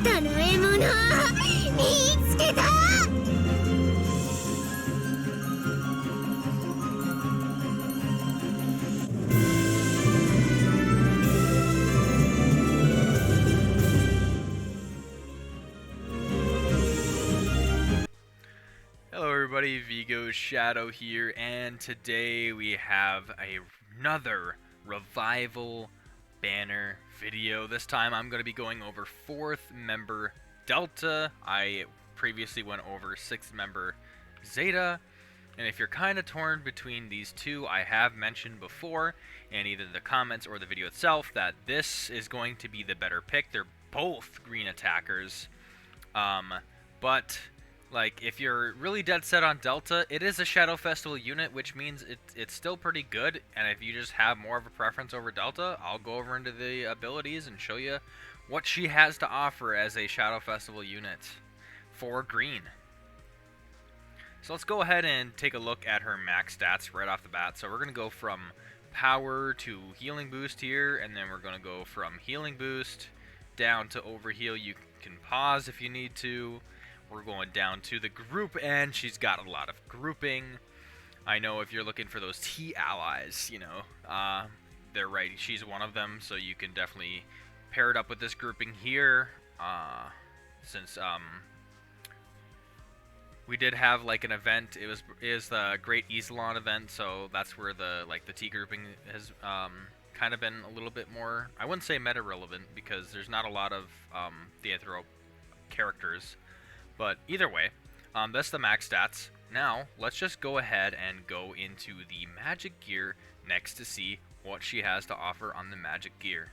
頼え者見つけた。 Hello everybody, Vigo Shadow here, and today we have another revival banner video. This time I'm going to be going over 4th member Delta. I previously went over 6th member Zeta, and if you're kind of torn between these two, I have mentioned before in either the comments or the video itself that this is going to be the better pick. They're both green attackers, but like, if you're really dead set on Delta, it is a Shadow Festival unit, which means it's still pretty good, and if you just have more of a preference over Delta, I'll go over into the abilities and show you what she has to offer as a Shadow Festival unit for green. So let's go ahead and take a look at her max stats right off the bat. So we're going to go from power to healing boost here, and then we're going to go from healing boost down to overheal. You can pause if you need to. We're going down to the group, and she's got a lot of grouping. I know if you're looking for those T allies, you know, they're right. She's one of them, so you can definitely pair it up with this grouping here. Since we did have like an event, it is the Great Isilon event, so that's where the T grouping has kind of been a little bit more. I wouldn't say meta relevant because there's not a lot of Theathro characters. But either way, that's the max stats. Now, let's just go ahead and go into the magic gear next to see what she has to offer on the magic gear.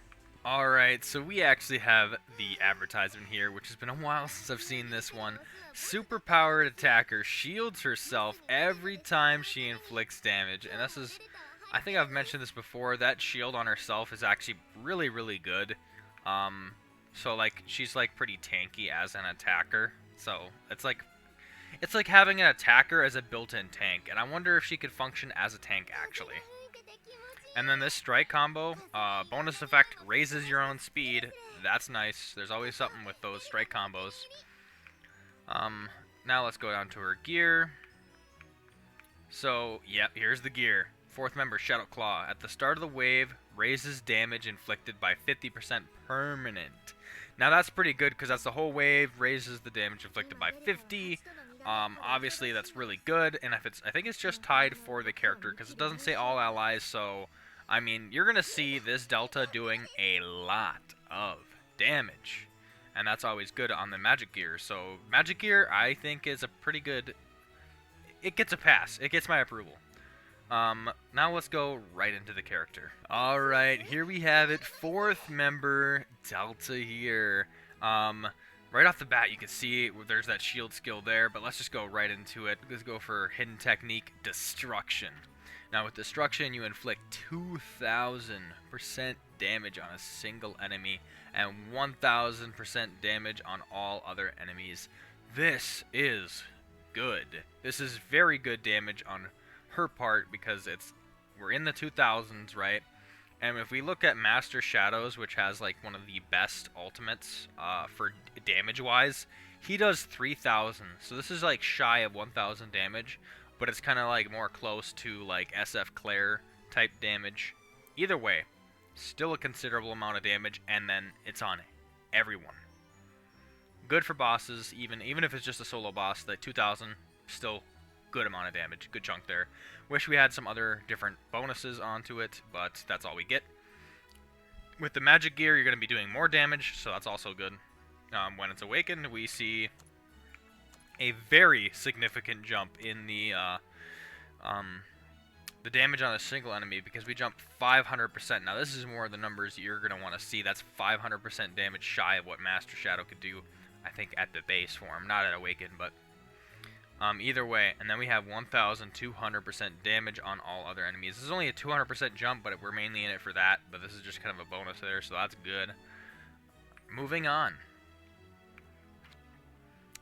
Alright, so we actually have the advertisement here, which has been a while since I've seen this one. Superpowered attacker shields herself every time she inflicts damage. And this is, I think I've mentioned this before, that shield on herself is actually really, really good. So like, she's like pretty tanky as an attacker. So it's like having an attacker as a built-in tank, and I wonder if she could function as a tank actually. And then this strike combo, bonus effect raises your own speed. That's nice. There's always something with those strike combos. Now let's go down to her gear. So yep, here's the gear. 4th member Shadow Claw. At the start of the wave, raises damage inflicted by 50% permanent. Now that's pretty good because that's the whole wave, raises the damage inflicted by 50. Obviously that's really good, and I think it's just tied for the character because it doesn't say all allies. So I mean, you're gonna see this Delta doing a lot of damage, and that's always good on the magic gear. So magic gear, I think, is a pretty good. It gets a pass. It gets my approval. Now let's go right into the character. Alright, here we have it, 4th member Delta here. Right off the bat you can see there's that shield skill there, but let's just go right into it. Let's go for hidden technique, Destruction. Now with Destruction you inflict 2000% damage on a single enemy and 1000% damage on all other enemies. This is good. This is very good damage on her part because we're in the 2000s, right? And if we look at Master Shadows, which has like one of the best ultimates for damage wise, he does 3000. So this is like shy of 1000 damage, but it's kind of like more close to like SF Claire type damage. Either way, still a considerable amount of damage, and then it's on everyone. Good for bosses, even if it's just a solo boss. The 2000 still good amount of damage, good chunk there. Wish we had some other different bonuses onto it, but that's all we get. With the magic gear, you're going to be doing more damage, so that's also good. When it's awakened, we see a very significant jump in the damage on a single enemy because we jump 500%. Now this is more of the numbers you're going to want to see. That's 500% damage shy of what Master Shadow could do, I think, at the base form, not at awakened, but either way. And then we have 1,200% damage on all other enemies. This is only a 200% jump, but we're mainly in it for that. But this is just kind of a bonus there, so that's good. Moving on.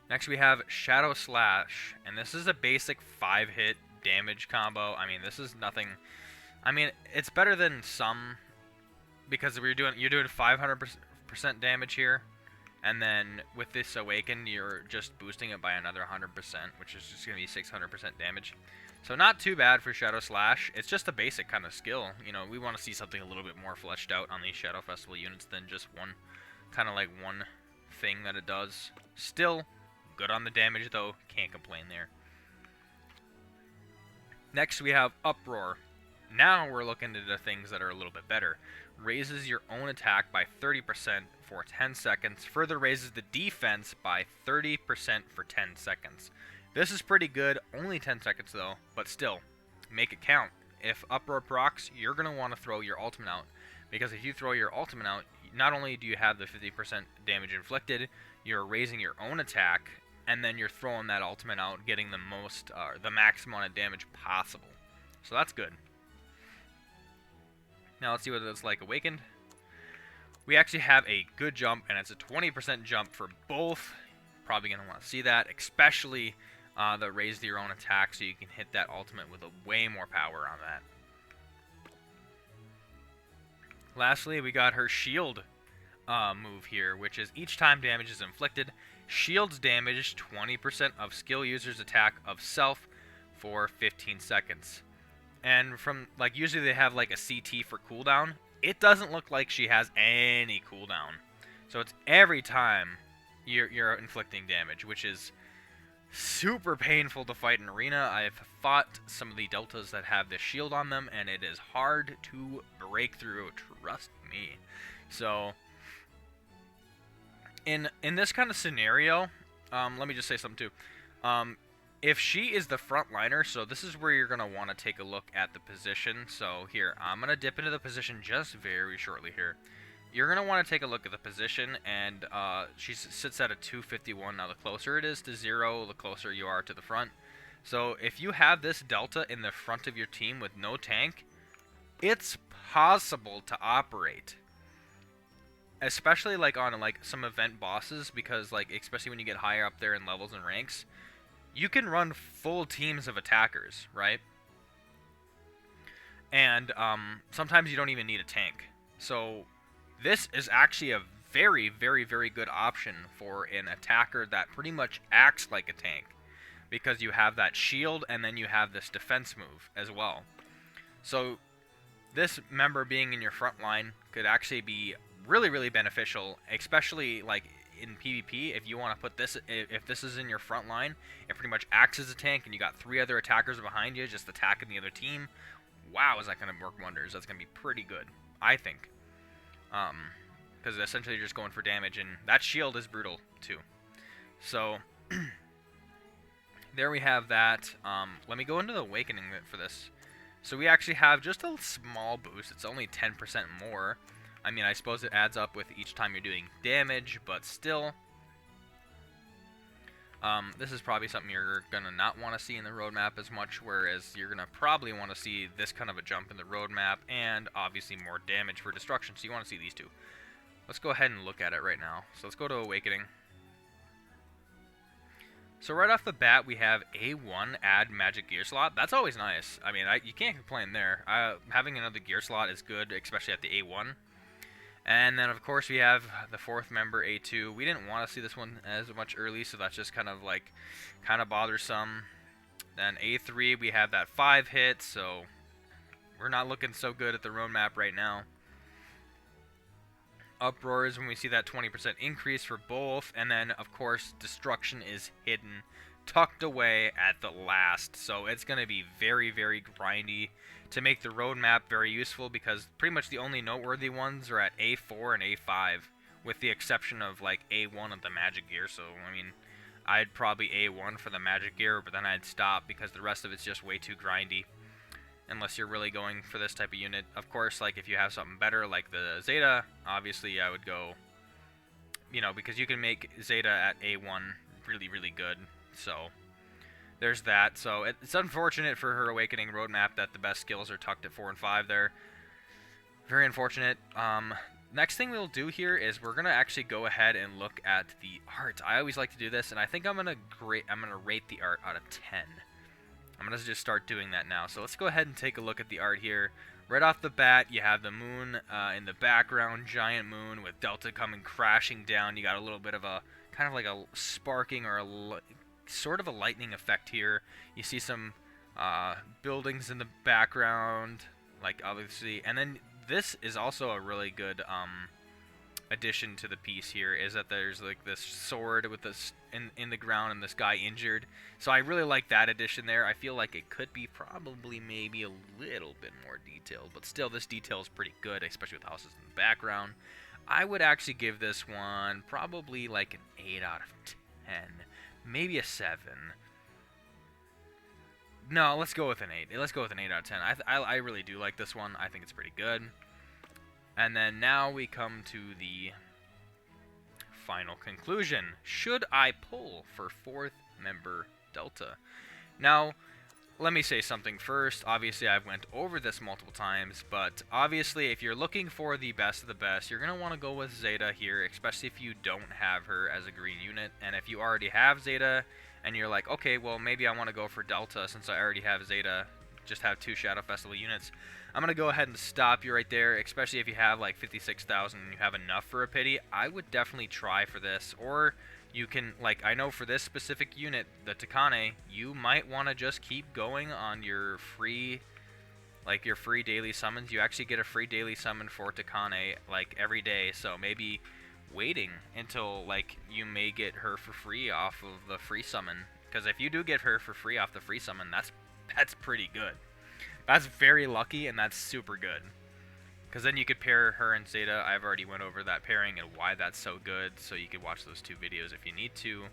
Next we have Shadow Slash, and this is a basic 5-hit damage combo. I mean, this is nothing. I mean, it's better than some because you're doing 500% damage here, And then with this Awaken, you're just boosting it by another 100%, which is just going to be 600% damage. So not too bad for Shadow Slash. It's just a basic kind of skill. You know, we want to see something a little bit more fleshed out on these Shadow Festival units than just one, kind of like one thing that it does. Still good on the damage though, can't complain there. Next we have Uproar. Now we're looking into things that are a little bit better. Raises your own attack by 30% for 10 seconds. Further raises the defense by 30% for 10 seconds. This is pretty good, only 10 seconds though, but still, make it count. If Uproar procs, you're going to want to throw your ultimate out, because if you throw your ultimate out, not only do you have the 50% damage inflicted, you're raising your own attack, and then you're throwing that ultimate out, getting the most, the max amount of damage possible. So that's good. Now let's see what it's like Awakened. We actually have a good jump, and it's a 20% jump for both. Probably going to want to see that, especially the raise your own attack, so you can hit that ultimate with a way more power on that. Lastly, we got her shield move here, which is each time damage is inflicted, shields damage 20% of skill user's attack of self for 15 seconds. And from, like, usually they have like a CT for cooldown. It doesn't look like she has any cooldown. So it's every time you're inflicting damage, which is super painful to fight in arena. I've fought some of the deltas that have this shield on them, and it is hard to break through, trust me. So in this kind of scenario, let me just say something too. If she is the front liner, so this is where you're going to want to take a look at the position. So here, I'm going to dip into the position just very shortly here. You're going to want to take a look at the position, and she sits at a 251. Now, the closer it is to 0, the closer you are to the front. So if you have this delta in the front of your team with no tank, it's possible to operate. Especially like on like some event bosses, because like especially when you get higher up there in levels and ranks, you can run full teams of attackers, right? And sometimes you don't even need a tank. So this is actually a very, very, very good option for an attacker that pretty much acts like a tank, because you have that shield and then you have this defense move as well. So this member being in your front line could actually be really, really beneficial, especially like in PvP. If you want to put this, if this is in your front line, it pretty much acts as a tank, and you got 3 other attackers behind you just attacking the other team. Wow, is that going to work wonders? That's going to be pretty good, I think. Because essentially you're just going for damage, and that shield is brutal too. So there we have that. Let me go into the Awakening for this. So we actually have just a small boost. It's only 10% more. I mean, I suppose it adds up with each time you're doing damage, but still. This is probably something you're going to not want to see in the roadmap as much, whereas you're going to probably want to see this kind of a jump in the roadmap, and obviously more damage for destruction, so you want to see these two. Let's go ahead and look at it right now. So let's go to Awakening. So right off the bat, we have A1, add magic gear slot. That's always nice. I mean, you can't complain there. Having another gear slot is good, especially at the A1. And then, of course, we have the 4th member, A2. We didn't want to see this one as much early, so that's just kind of bothersome. Then A3, we have that 5 hit, so we're not looking so good at the roadmap right now. Uproar is when we see that 20% increase for both, and then, of course, Destruction is hidden, tucked away at the last. So it's going to be very, very grindy to make the roadmap very useful, because pretty much the only noteworthy ones are at A4 and A5, with the exception of like A1 of the magic gear. So I mean, I'd probably A1 for the magic gear, but then I'd stop because the rest of it's just way too grindy, unless you're really going for this type of unit. Of course, like if you have something better like the Zeta, obviously I would go, you know, because you can make Zeta at A1 really, really good. So there's that. So it's unfortunate for her Awakening roadmap that the best skills are tucked at 4 and 5 there. Very unfortunate. Next thing we'll do here is we're gonna actually go ahead and look at the art. I always like to do this, and I think I'm gonna rate the art out of 10. I'm I'm going to just start doing that now. So let's go ahead and take a look at the art here. Right off the bat, you have the moon in the background, giant moon with Delta coming crashing down. You got a little bit of a, kind of like a sparking or sort of a lightning effect here. You see some buildings in the background, like obviously, and then this is also a really good addition to the piece here, is that there's like this sword with this in the ground and this guy injured. So I really like that addition there. I feel like it could be probably maybe a little bit more detailed, but still this detail is pretty good, especially with houses in the background. I would actually give this one probably like an 8 out of 10, maybe a 7. No, let's go with an 8. Let's go with an 8 out of 10. I really do like this one. I think it's pretty good. And then now we come to the final conclusion. Should I pull for 4th member Delta? Now, let me say something first. Obviously, I've went over this multiple times, but obviously, if you're looking for the best of the best, you're going to want to go with Zeta here, especially if you don't have her as a green unit. And if you already have Zeta, and you're like, okay, well, maybe I want to go for Delta since I already have Zeta, just have 2 Shadow Festival units, I'm going to go ahead and stop you right there, especially if you have like 56,000 and you have enough for a pity. I would definitely try for this, or you can, like, I know for this specific unit, the Takane, you might want to just keep going on your free, like, your free daily summons. You actually get a free daily summon for Takane, like, every day, so maybe waiting until, like, you may get her for free off of the free summon, because if you do get her for free off the free summon, that's pretty good. That's very lucky, and that's super good. Because then you could pair her and Zeta. I've already went over that pairing and why that's so good, so you could watch those 2 videos if you need to.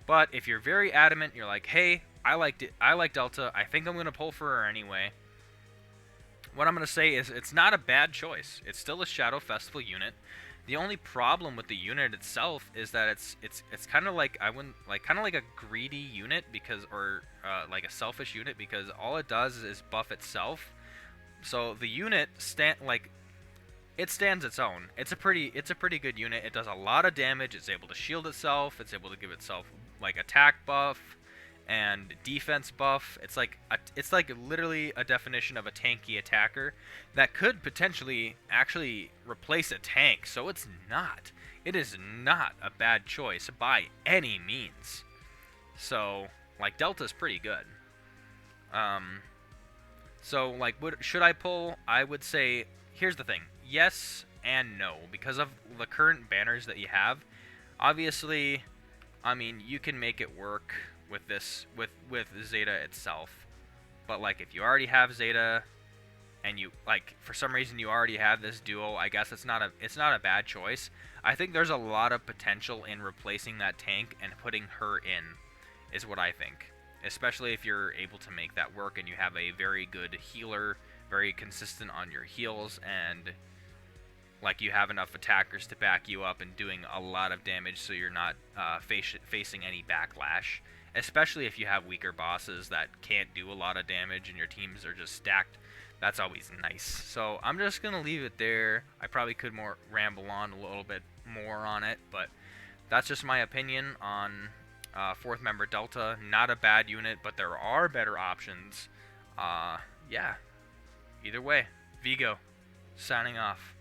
But if you're very adamant, you're like, hey, I like Delta, I think I'm going to pull for her anyway. What I'm going to say is it's not a bad choice. It's still a Shadow Festival unit. The only problem with the unit itself is that it's kind of like, I wouldn't like, kind of like a greedy unit, because, or like a selfish unit, because all it does is buff itself. So the unit it stands its own. It's a pretty good unit. It does a lot of damage. It's able to shield itself. It's able to give itself like attack buff and defense buff. It's like literally a definition of a tanky attacker that could potentially actually replace a tank. So it is not a bad choice by any means. So like Delta's pretty good. So like, should I pull? I would say, here's the thing. Yes and no, because of the current banners that you have. Obviously, I mean, you can make it work with this, with Zeta itself. But like, if you already have Zeta, and you, like, for some reason you already have this duo, I guess it's not a bad choice. I think there's a lot of potential in replacing that tank and putting her in, is what I think. Especially if you're able to make that work and you have a very good healer, very consistent on your heals, and like you have enough attackers to back you up and doing a lot of damage, so you're not facing any backlash. Especially if you have weaker bosses that can't do a lot of damage and your teams are just stacked. That's always nice. So I'm just going to leave it there. I probably could ramble on a little bit more on it, but that's just my opinion on 4th member Delta. Not a bad unit, but there are better options. Yeah. Either way, Vigo, signing off.